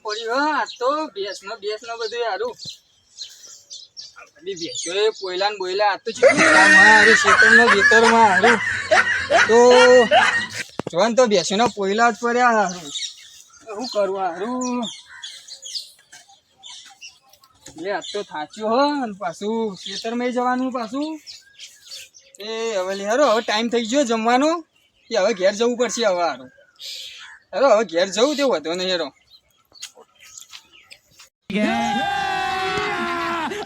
પડી હા તો બેસ નો બધું હારું બેસો એ પોયલા ને બોયલા આ તો ખેતરમાં બેતરમાં હારું તો જોન તો બેસો ના પોયલા જ પડ્યા હારું શું કરવું હારું લે આજ તો થાચ્યો હો પાછું ખેતરમાં જવાનું પાછું એ હવે હેરો હવે ટાઈમ થઈ ગયો જમવાનો કે હવે ઘેર જવું પડશે હવે હારું હેરો હવે ઘેર જવું તે વધો નહીં હેરો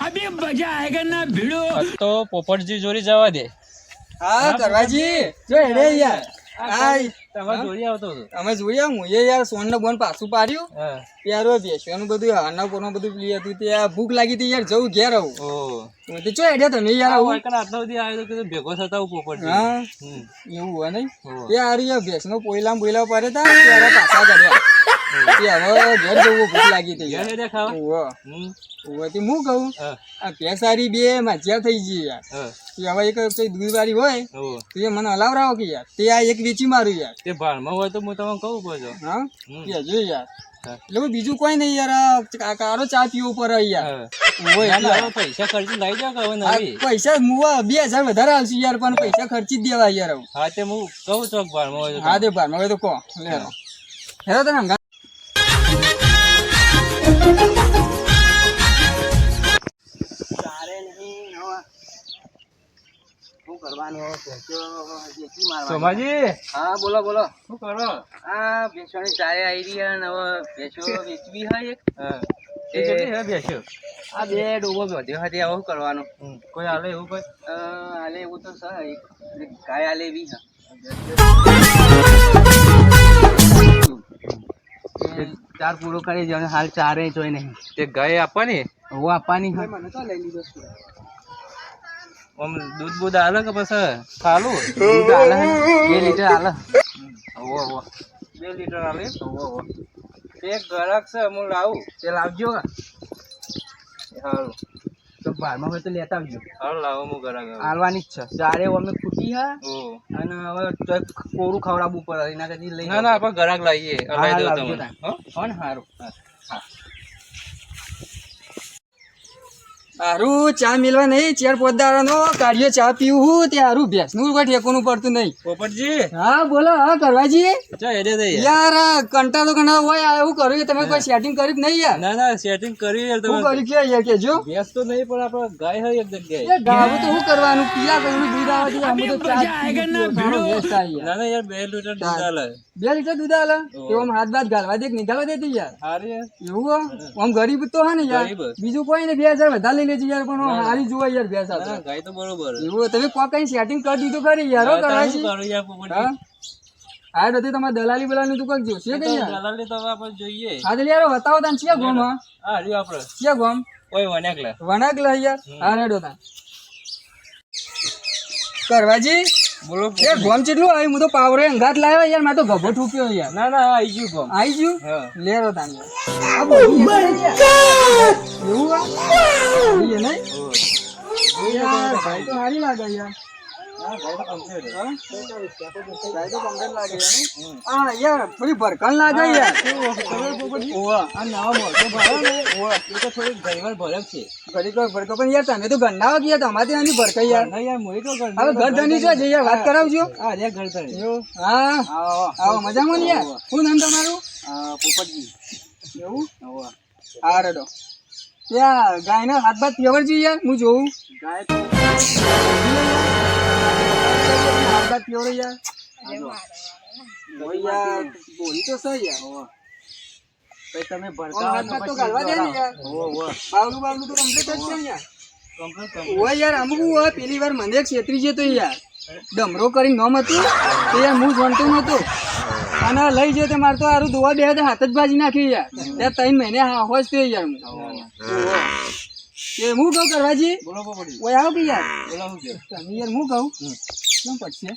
अभी मजा आएगा ना भिड़ो તો પોપટજી જોડી જવા દે. હા કરવાજી જો હેડે યાર હાય તમારે જોડી આવતો હતો. અમે જોયા હું યાર સોન ને બોન પાછું પાડ્યું હા. યાર બેસવાનું બધું હાના પોનો બધું પ્લી હતું ત્યાં ભૂખ લાગી હતી યાર જવું ઘેર આવું ઓહ. હું તો ચો હેડે તમે યાર આવું આટલા સુધી આવ્યો તો ભેગો થતા હું પોપટજી. હા હમ. એવું હોય નહીં ઓહ. યાર યાર ભેંસનો પોયલા પડે તા ત્યારે પાછા કર્યા હવે ઘેર જવું ભૂખ લાગી હતી ઘેર હેડે ખાવા? ઓહો હમ. ઓહો તે હું કહું હા. આ ભેંસારી બે મજ્જા થઈ ગઈ યાર હા. કે હવે એક કઈ દૂધવાળી હોય ઓહ. તો એ મને હલાવરાવો કે યાર તે આ એક વેચી મારું યાર તે ભાળમાં હોય તો હું તમને કહું પડજો. હા હમ. કે જો યાર હા. એટલે બીજું કોઈ નહીં યાર આ કારો ચા પીવો પડે યાર હા. હોય ના, એટલે ના, હવે પૈસા ખર્ચી લાવી જાવ કે હવે આ નવી. પૈસા મુવા 2000 વધારે આવશે યાર પણ પૈસા ખર્ચી જ દેવા યાર હવે. હા તે હું કહું ચોક ભાળમાં હોય તો. હા તે ભારમાં હોય તો કહો લે હેરો તને હંગા સોમાજી હા બોલો બોલો શું કરો? આ ભેંસોની ચારે આવી રહી અને હવે ભેંસો વેચવી હોય એક હા. એ કેટલી હે બેસ્યો? આ બે ડોબો બધ્યો હતી આવું કરવાનું કોઈ હાલે એવું કોઈ? હાલે એવું તો સર ગાય હાલે એવી ચાર પૂરો કરી દે હાલ ચારે જોઈ નહીં તે ગાય આપવાની? હું આપવાની મને તો લઈ લીધો આમ દૂધ બૂધ હાલે કે પછી ખાલું? દૂધ હાલે 2 લીટર હાલે 2 લીટર હાલે? એક ગ્રાહક છે હું લાવું તે લાવજો સારું. તો બારમાં હોય તો લેતા આવજો હારું લાવો હું ઘરે હાલવાની જ છે ચારે અમે ખૂટી હા ઓહ. અને હવે કોરું ખવડાવવું પડે એના કરતી લઈ ના ના આપણે ઘરાક લાવીએ. હા, લાવી દઉં લાવજો તમને. તાન. હો? કોણ હારું હારું ચા મિલવા નહીં ચાર પોતદારાનો કાઢ્યો ચા પીવું તે હારું ભેંસનું કોઈ ઠેકોનું પડતું નહીં પોપટજી હા બોલો હા કરવાજી ચા હેડે થઈ યાર કંટાળો ઘણા હોય આ એવું કર્યું તમે કોઈ સેટિંગ કર્યું કે નહીં યાર ના ના સેટિંગ કરી યાર શું તમે. કર્યું કે યાર કેજો ભેંસ તો નહીં પણ આપણે ગાય હોય એક જગ્યાએ. એ ગાવું તો શું કરવાનું પીલા કરવું દૂધ આવે છે અમે તો ચા પીવું સારો ભેંસ થાય યાર. ના ના યાર 2 લીટર દૂધ હાલે. 2 લીટર દૂધ આલે તો આમ હાથ બાદ ગાલવા દે કે નીકળવા દેતી યાર હારી યાર. એવું હો? આમ ગરીબ તો હા ને યાર ગરીબ જ. બીજું કોઈ ને 2000 વધારે લઈ લેજો યાર પણ આમ હારી જોવા યાર ભેંસ ના, આપણે. ગાય તો બરોબર. એવું હોય, તમે કોક કઈ સેટિંગ કરી દીધું ખરી યાર હો હા, તારે શું કરવાજી કરું યાર પોપટજી? હા આ નથી તમારે દલાલી બલાલી તું કઈક જોશે કે યાર દલાલી તો હવે આપણે જોઈએ. હા તો યાર બતાવો તાન ચિયા ગોમ હા હા હર્યું આપણે ચિયા ગોમ કોઈ વનેકલે. વણાક લે યાર હા રેડો તાન કરવાજી બોલો એ ગોમ કેટલું આવી હું તો પાવરે અંગાત લાવ્યો યાર મેં તો ગભો ઠૂક્યો યાર ના ના આઈ ગયું કોમ. આવી ગયું હા. લેરો તાન યાર. આ બધી યાર. એવું આ એ નહીં યાર ભાઈ તો સારી લાગે યાર હા ગાય તો complete છે. હા? ભાઈ તો complete લાગે યાર નહીં? હા યાર થોડી ભરકન લાગે યાર ઓવા આ નવા મોટો ભાવ ને ઓવા એ તો થોડીક ઘણીવાર ભરક છે. ઘડી કોઈ ભરકો પણ યાર તમે તો ગંડાવો કે યાર તમારી આની ભરકાઈ યાર ના યાર મોઈ તો ઘર હવે ઘર ધણી છો યાર વાત કરાવજો હા રે ઘર તળે. એવું હા આવો મજામાં ને યાર શું નામ તમારું પોપટજી. એવું હા રેડો ત્યાં ગાયનો હાથ બાદ ફેવરજી યાર હું જોઉં ગાય તો હાથ બાદ ફેવર યાર ઓય યાર બોલી તો સહી યાર ભાઈ તમે ઓમ ભરતા હાથ બાદ તો ગાલવા દે ને યાર બાવલું તો કમ્પ્લીટ જ છે ને યાર ઓય યાર અમુક હોય પેલી વાર મને એક છેતરી જતો યાર ડમરો કરીને નોમ હતું તો યાર હું જાણતો નતો અને લઈ જતો મારે તો હારું દોવા બે હાથ જ ભાજી નાખી યાર ત્યાં 3 મહિને હોશ તે યાર હું એ હું કહું કરવાજી બોલો પોપટજી. ઓય આવો કે યાર બોલો શું કહો? તમે યાર હું કહું કેમ પડશે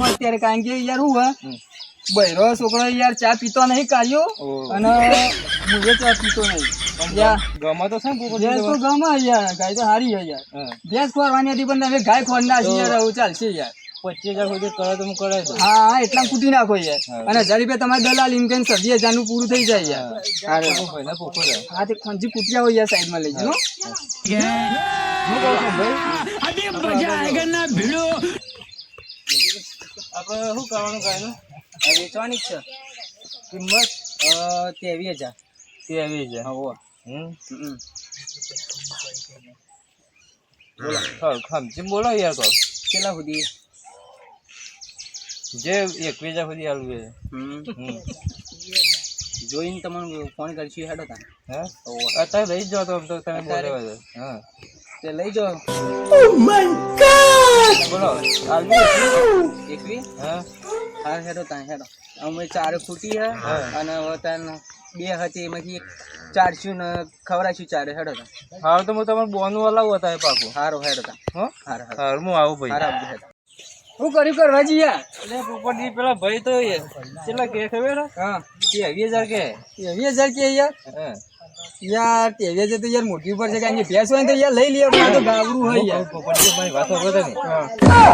અત્યારે કારણ કે યાર હું હે બૈરો છોકરો યાર ચા પીતો નહીં કાઢ્યો અને હું ચા પીતો નહીં યાર ગમે તો છે ને પોપટ ભેંસ તો ગમે યાર ગાય તો સારી છે યાર હા ભેંસ ખોરવાની હતી પણ તમે ગાય ખોર નાખી યાર આવું ચાલશે યાર 25,000 સુધી કરે તો હું કરાવી દઉં હા હા એટલા કૂટી નાખો યાર હા. અને 1000 રૂપિયા તમારે દલાલ ઇમ કઈ 20,000 નું પૂરું થઈ જાય યાર હા ભાઈ ના પોપટ હે. હા તે ખંજી કૂટિયા હોય યાર સાઈડમાં લઈ જજો હું કહું છું ભાઈ अभी मजा आएगा ना भिड़ो. આપણે શું કરવાનું ગાયનું વેચવાની જ છે કિંમત 23,000 23,000 હા બોલો ખમચી બોલો યાર કહો કેટલા સુધી જે 21,000 સુધી આલવું છે જોઈને તમને ફોન કરશું હેડો તા હે અત્યારે લઈ જ જાઓ તો આમ તો તમે બોલાવા છે હા તે લઈ જાઓ બોલો આલવું 21 હા હા હેડો તા હેડો અમે ચાર ખૂટી હે હા. અને હવે તાન બે હતી એમાંથી એક ચારશું ને ખવડાવશું ચારે હેડો તા હાલ તો હું તમારે બોનું હલાવું હતા પાકું હારો હેડો તા હો હારો હારો હાલ હું આવું ભાઈ હારો આવજો હેડો શું કર્યું કરવાજી યાર એટલે પોપટજી પેલા ભાઈ તો કેટલા કે ખબર હા 23,000 કે 23,000 કે યાર હા યાર 23,000 તો યાર મોટી ઉપર છે કે અહીંયા ભેંસ હોય ને તો યાર લઈ લઈએ પણ આ તો ગાવરું હોય યાર પોપટજી મારી વાત સાંભળો તમે હા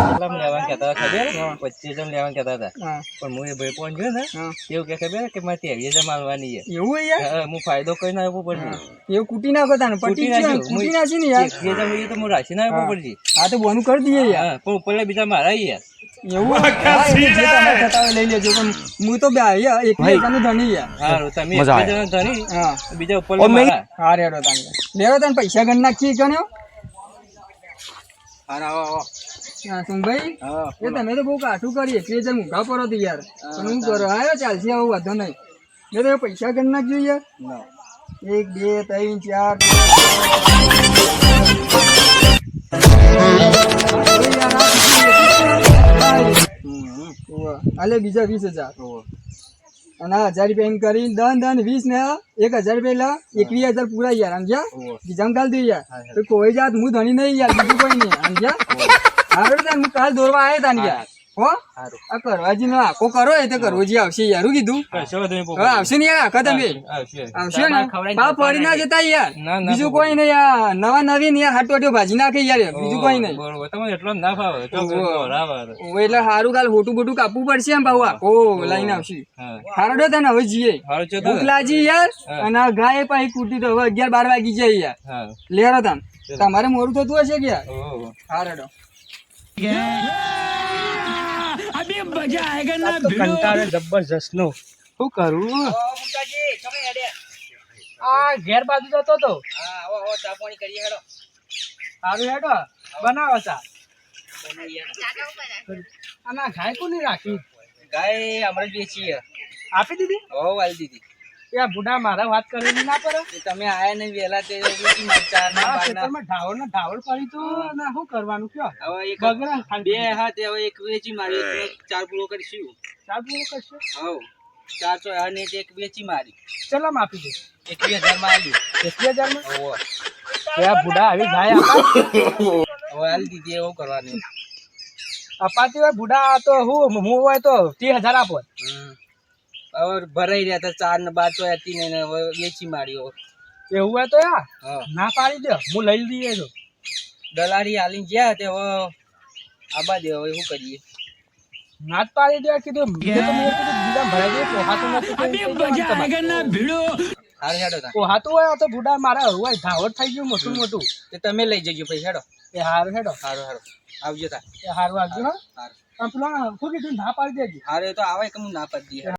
કેટલામાં લેવાનું કહેતા હતા ખબર 25,000 લેવાનું કહેતા હતા હા પણ હું એ ભાઈ પણ જોયું ને હા એવું કે ખબર કે મારે 23,000 માલવાની છે એવું હોય યાર હા, હું ફાયદો કઈ ના આવ્યો પડશે એવું કૂટી નાખો તાને પટી ગયું કૂટી નાખી ને યાર 21,000 તો હું રાખી ના આવ્યો પડશે હા તો બોનું કરી દઈએ યાર હા પણ ઉપરલા બીજા મારા યાર એવું હા, એ જે તમારે થતા હોય લઈ લેજો પણ હું તો બે એક નું ધણી યાર હારું તમે 21,000 ધરી હા બીજા ઉપરલા મારા હા રેડો તાને લેવો તાને પૈસા ગણ નાખીએ ગણ્યો હાર આવો આવો હા સુનભાઈ હા એ તમે તો બહુ કાઠું કરી 21,000 મૂંઘા પડો તો યાર પણ હું કરો આવ્યો ચાલશે આવું વાંધો નહીં મેં તો પૈસા ગણ નાખજો યાર 1 2 3 4 અલે બીજા 20,000 અને 1,000 રૂપિયા એમ કરી દન 20 ને 1,000 રૂપિયા લા 21,000 પૂરા યાર સમજ્યા બીજામ કાલ દે યાર તો કોઈ જાત હું ધણી નહીં યાર બીજું કોઈ નહીં સમજ્યા હારું તાન હું કાલ દોરવા આવ્યા તાન યાર હો આ કરવાજી નો આખો કરો એ તો કરવોજી આવશે યાર હું કીધું કશો વાંધો નહીં હવે આવશે ને યાર આખા તમે આવશે આવશે ને પા પડી ના જતા યાર ના, ના, બીજું કોઈ નહીં યાર નવા નવીન યાર હાટોટીઓ ભાજી નાખે યાર બીજું કોઈ નહીં બરોબર તમને એટલો ના ફાવે તો બરાબર એટલે હારું કાલ હોટું બોટું કાપવું પડશે એમ ભાવ આખો લઈને આવશે હા હારો દે તને હવે જીએ હારું છે તો ભૂખ લાગી યાર અને આ ગાય પાછી કૂટી તો હવે 11-12 વાગી જાય યાર હા લેરો તાન તમારે મોરું થતું હશે કે યાર ઓહો હારડો अभी मजा आएगा ना भिड़ो. જબરજસ્ત નો શું કરું આ ઘેર બાજુ જતો તો હા આવો ચા પાણી કરીએ હેડો સારું હેડો બનાવો ચા આના ગાય કોની રાખી ગાય હમણાં જ વેચી આપી દીધી હો વાલી દીધી યા બુડા મારા વાત કરેલી ના પડે તમે આયા નહીં વેલા તે ઢાવળ પડી તો ના શું કરવાનું કયો હવે એક બે હા તે હવે એક વેચી મારી એક ચાર પૂરો કરશું ચાર પૂરો કરશે હો 400 અને એક વેચી મારી ચલો આપી દે 21,000 માં આલી 21,000 માં હો યા બુડા આવી ગાય આપા હવે આલી દીધી એવું કરવાનું અપાતી હોય બુડા તો હું હોય તો 30,000 આપો હવે ભરાઈ રહ્યા હતા 4 ને 12 તો હતી ને હવે વેચી માર્યો એવું હોય તો યાર ના પાડી દે હું લઈ લઈએ તો દલારી આલીને ગયા તે હવે આબા દે હવે શું કરીએ નાત પાડી દે કીધું બીજા ભરાઈ દે પોહાતું નથી अभी मजा आएगा ना भिड़ो. હારે હેડો તા પોહાતું હોય તો બુડા મારા હોય ધાવડ થઈ ગયું મોટું મોટું તે તમે લઈ જજો ભાઈ હેડો એ હારું હેડો હારું આવજો તા એ હારું આવજો હા હારું પેલા શું કીધું ના પાડી દેજો હારે તો આવે કે હું ના પાડી દઈએ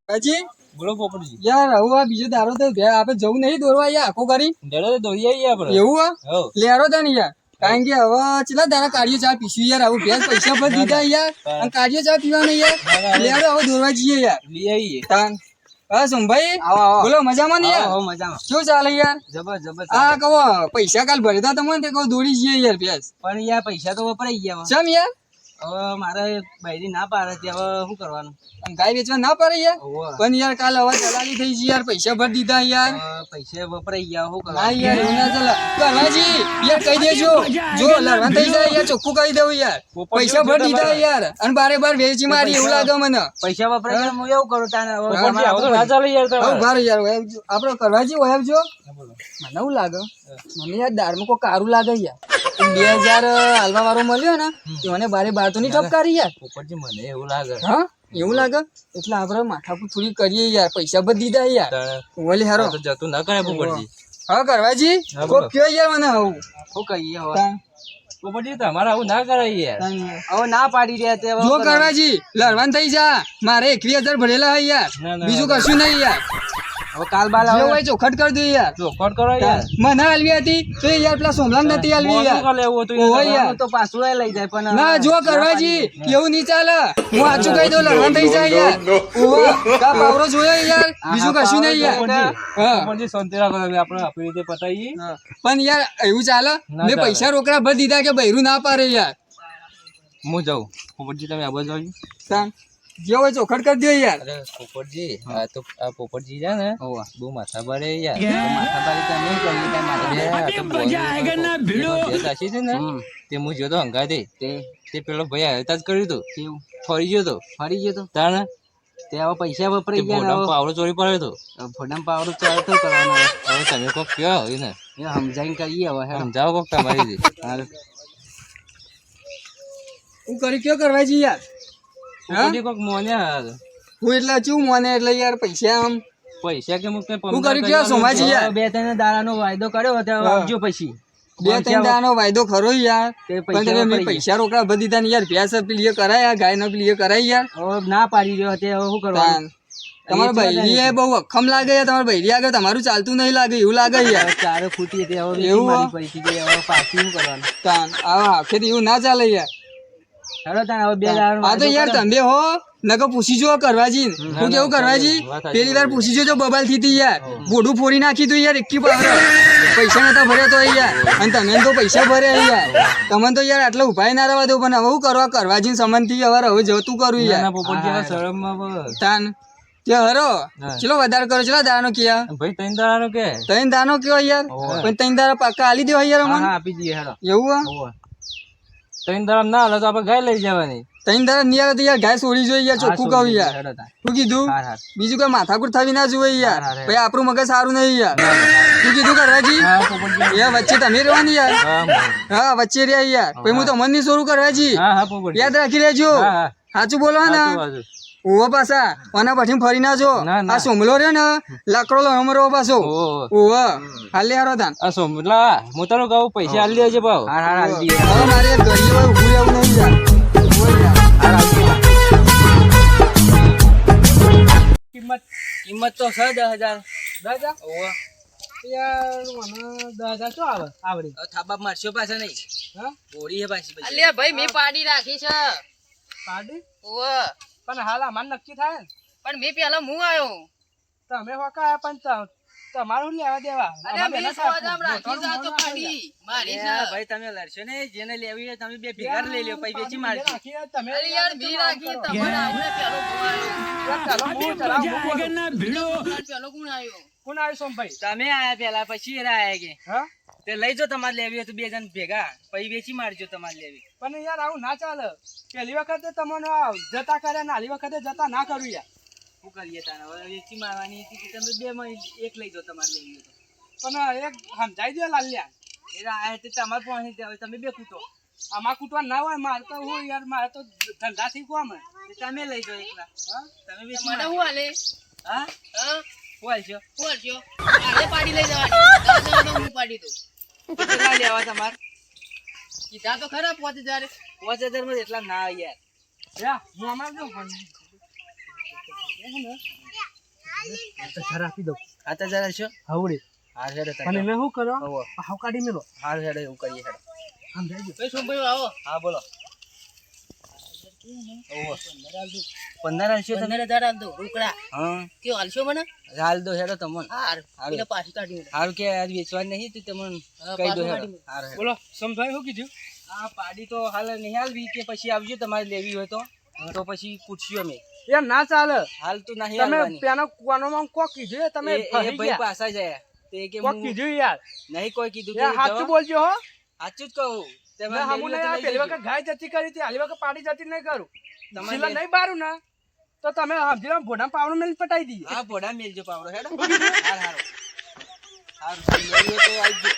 હાજી બોલો પોપટજી યાર હવે આ બીજો દારો તો આપણે જવું નહીં દોરવા યાર આખો કરી ડરો તો દોરી આવીએ આપણે એવું હો લેરો તા ને યાર કારણ કે હવે ચેલા દારા કાઢ્યો ચા પીશું યાર આવું ભેંસ પૈસા પર દીધા યાર અને કાઢ્યો ચા પીવાનો યાર લેરો હવે દોરવા જઈએ યાર લઈ આવીએ તાન હા સોમભાઈ બોલો મજામાં ને યાર મજામાં શું ચાલે યાર જબરજસ્ત હા કહો પૈસા કાલ ભરતા તમને તે કહો દોડી જઈએ યાર ભેંસ પણ યાર પૈસા તો વપરાઈ ગયા ચમ યાર હવે મારે બૈરી ના પાડે છે, હવે શું કરવાનું? અને ગાય વેચવા ના પડે યાર. ઓવે. પણ યાર કાલ હવે દલાલી થઈ છે યાર, પૈસા ભરી દીધા યાર. પૈસા વપરાઈ ગયા, શું ના કરવાનું? યાર એવું ના ચાલે. કરવાજી યાર કહી દેજો, જો લડવાનું થઈ જાય યાર ચોખ્ખું કહી દઉં યાર. પૈસા ભરી દીધા યાર અને બારે બાર વેચી મારી એવું લાગે મને. પૈસા વપરાઈ ગયા, હું એવું કરું તાને. હવે પોપટજી, આવું તો ના ચાલે યાર તમારે. હવે બાર યાર આપડે કરવાજી વહેવજો. મને એવું લાગે, મને યાર દાળમાં કોઈ કારું લાગે યાર. 2000 હાલવા વાળો મળ્યો ને તે મને બારે બાર તો નહીં ઠપકારી યાર. પોપટજી, મને એવું લાગે. હા એવું લાગે એટલે આપડે માથાકૂટ થોડી કરીએ યાર, પૈસા ભરી દીધા યાર. ઓલે હારો તો જતું ના કરે પોપટજી. હા કરવાજી હા, કોક બોલો. કયો યાર મને આવું. શું કહીએ હવે? પોપટજી, તમારે આવું ના કરાય યાર. હવે ના પાડી રહ્યા તે જો કરવાજી લડવાન થઈ જા. મારે 21,000 ભરેલા હે યાર, ના, ના, બીજું ના. કશું નહીં યાર. હવે કાલ બાલ જે આવે હોય ચોખટ કરી દો યાર. ચોખવટ કરો યાર. મને હાલવી હતી તો એ યાર પેલા સોમલામ નથી હાલવી મોંઘું યાર. કાલે લેવું હતું ઓહો યાર. યાર. તો પાછું એ લઈ જાય પણ ના જો કરવાજી એવું નહીં ચાલે. હું સાચું કહી દઉં લડવાન થઈ જાય યાર. ઓહો કા પાવરો જોયો યાર, બીજું કશું નહીં યાર. હા પોપટજી, શાંતિ રાખો તમે, આપણે આપણી રીતે પતાવીએ. પણ યાર એવું ચાલે. ના મેં ચાલે. પૈસા રોકડા ભરી દીધા કે બૈરું ના પારે યાર. હું જાઉં. પોપટજી, તમે આ બાજુ આવજો. તાન જે હોય ચોખટ કરી દો યાર. અરે પોપટજી, આ પોપટજી છે ને બહુ માથા ભારે યાર. अभी मजा आएगा ना भिड़ो. છે ને તે હું જોતો હંગાતે તે પેલો ભાઈ આવ્યા જ કર્યું હતું, ફરી ગયો તો તાણે તે હવે પૈસા વપરાઈ ગયા, પાવડો ચોરી પડ્યો હતો. ફોડામાં પાવડો ચોરી તો કરવાનો. હવે તમે કોક કયો એને સમજાઈને કરીએ. હવે સમજાવો કોક તમારી રીતે. હું કરી કયો કરવાજી યાર. પોપટજી કોક મોન્યા હું એટલે ચું મોને એટલે યાર પૈસા આમ પૈસા કે મુકે હું કરી કયો સોમાજી યાર. 2-3 દાડાનો વાયદો કર્યો હતો, હા. આવજો પછી 2-3 દાડાનો વાયદો ખરો યાર. તે પણ તમે પૈસા મેં વપરાઈ પૈસા રોકડા ભરી દીધા ને યાર. ભેંસ પેલી એ કરાયા, ગાય નો પેલી એ કરાઈ યાર. હવે ના પાડી રહ્યો તે હવે શું કરવાનું? તમારા બૈરી એ બહુ અખમ લાગે યાર. તમારા બૈરી આગળ તમારું ચાલતું નહીં લાગે એવું લાગે યાર. ચારે ફૂટી તે હવે એવું મારી હો? પરિસ્થિતિ હવે પાછી શું કરવાનું? તાન આખેથી એવું ના ચાલે યાર. હેડો તાન હવે 2 દાડાનો આ તો યાર તમે હો નકો પૂછી જો કરવાજી. હું કેવું કરવાજી પેલી વાર પૂછી જોજો બબાલ થી હતી યાર. બોડું ફોડી નાખી તું યાર એકી પાવર. પૈસા નતા ભર્યા તો યાર અને તમે તો પૈસા ભર્યા યાર. તમને તો યાર આટલો ઉપાય ના રહેવા દો. પણ હવે શું કરવા કરવાજી સંબંધ થી હવે જતું કરું યાર. ના પોપટજી હવે શરમમાં તાન તે હરો હા. ચલો વધારે કરો ચલો દાનો કિયા ભાઈ 3 દાડાનો કે તૈન દાનો કયો યાર. પણ તૈન દાડા પાકા આલી દેવા યાર હા અમને. આપી દઈએ. હેડો એવું હો 3 દાડા ના હાલે તો આપણે ગાય લઈ જવાની. તૈન દાડા નિયાર તો યાર ગાય છોડી જોઈએ યાર. ચોખ્ખું કહું યાર. હેડો તાન. શું કીધું હાર હાર. બીજું કઈ માથાકૂટ થવી ના જોઈએ યાર. હા, હા. ભાઈ આપણું મગજ સારું નહીં યાર. શું કીધું કરવાજી હા પોપટજી. યાર વચ્ચે તમે રહેવાની યાર. હા મોય. હા વચ્ચે રહ્યા યાર. પછી હું તો મન ની શરૂ કરવાજી હા હા પોપટજી. યાદ રાખી લેજો. હા હા. સાચું બોલો ને સાચું, સાચું. ઓવો પાછા અને પછી ફરી ના જો. ના, ના. આ સોમલો રહ્યો ને લાકડો હમરો પાછો ઓહો. ઓવો હાલે હારો તાન. આ સોમલા હું તારું કહું પૈસા આલી દેજે ભાવ. હાર હાર આલી દઈએ. હવે મારે યાર ગરીબ હોય ઊભું રહેવું નહીં યાર. ઓવો યાર. હાર આલી દઈએ. કિંમત તો છે 10,000. 10,000? ઓહો. યાર મને 10,000 શું આવે આવડી. હવે થાબા મારશો પાછા નહીં. હા હોળી હે પાછી પછી. અલ્યા ભાઈ મેં પાડી રાખી છે પાડી ઓવે પણ હાલ અમાર નક્કી થાય ને. પણ મેં પેલા હું આવ્યો તમે હોકા પણ તમારું લેવા દેવા. અલ્યા મેં સોજામ રાખી છે આ તો પાડી મારી છે અરે ભાઈ તમે લડશો ને જેને લેવી હોય તમે બે ભેગા લઈ લ્યો પછી વેચી મારજો. અરે યાર મેં રાખી તમારે આવડે પેલો કોણ આવ્યો अभी मजा आएगा ना भिड़ो. પેલો કોણ આવ્યો કોણ આવ્યો સોમભાઈ? તમે આયા પેલા પછી એરા આયા કે હા તે લઈ જો તમારે લેવી હોય તો 2 જણ ભેગા પછી વેચી મારજો તમારે લેવી. પણ યાર આવું ના ચાલે. પેલી વખતે તમને આ જતા કર્યા ને આલી વખતે જતા ના કરું યાર. શું કરીએ તારે હવે વેચી મારવાની હતી કે તમે 2 માં એક લઈ જો તમારે લેવી હોય તો. પણ એક સમજાઈ દો લાલ્યા. એરા આયા તે તમારે પાસે હવે તમે બે કૂટો. આમાં કૂટવા ના હોય મારે તો હું યાર મારે તો ધંધાથી કોમ હે. તે તમે લઈ જો એકલા. હા તમે વેચી મને મારજો. હું હાલે હા હા બોલ છો બોલ છો આલે પાડી લઈ જવાની 10,000 તો હું પાડી દઉં કેટલા લેવા તમારે? કીધા તો ખરા 5,000 5000 માં એટલા ના આવે યાર. યા હું અમાર જો પણ તો ઘર આપી દો. 7000 છો હવડી હાર હેડો પણ એને શું કરો હોવો. હાવ કાઢી મેલો. હાર હેડો એવું કરીએ હેડો. સમજાઈ દો. ભાઈ સોમભાઈ આવો હા બોલો. ઓહો 15 છો તમે? 15,000 આલ દો રોકડા હા કેવો હાલશો મને હાલ દો હેડો તમને. હાર હારું. એટલે પાછી કાઢી મેલો. હારું કે આજ વેચવા નહીં તું તમને હા, કહી દો પાછું હેડો. કાઢી હારું હેડો. બોલો સમજાય શું કીધું? આ પાડી તો હાલ નહીં હાલવી કે પછી આવજો તમારે લેવી હોય તો પછી પૂછ્યું અમે એમ ના ચાલે હાલ તો નહીં તમે હાલવાની. પેલો કોનોમાં કોક કીધું તમે એ ફરી ભાઈ ગયા. પાછા જાય તે કે કોક હું કીધું યાર નહીં કોઈ કીધું યાર સાચું બોલજો હો સાચું જ કહું તમે મેં હમું લેવી નહીં હોય તો આ લઈ પેલી જજો. વખત ગાય જતી કરી હતી હાલી વખત પાડી જતી નહીં કરું તમારે છેલ્લા લે- નહીં બારું ને તો તમે સમજી લો ભોડા પાવડો મેલ પટાઈ દઈએ હા ભોડા મેલજો પાવડો હેડો હારું હારું લેવી હોય તો આવજો.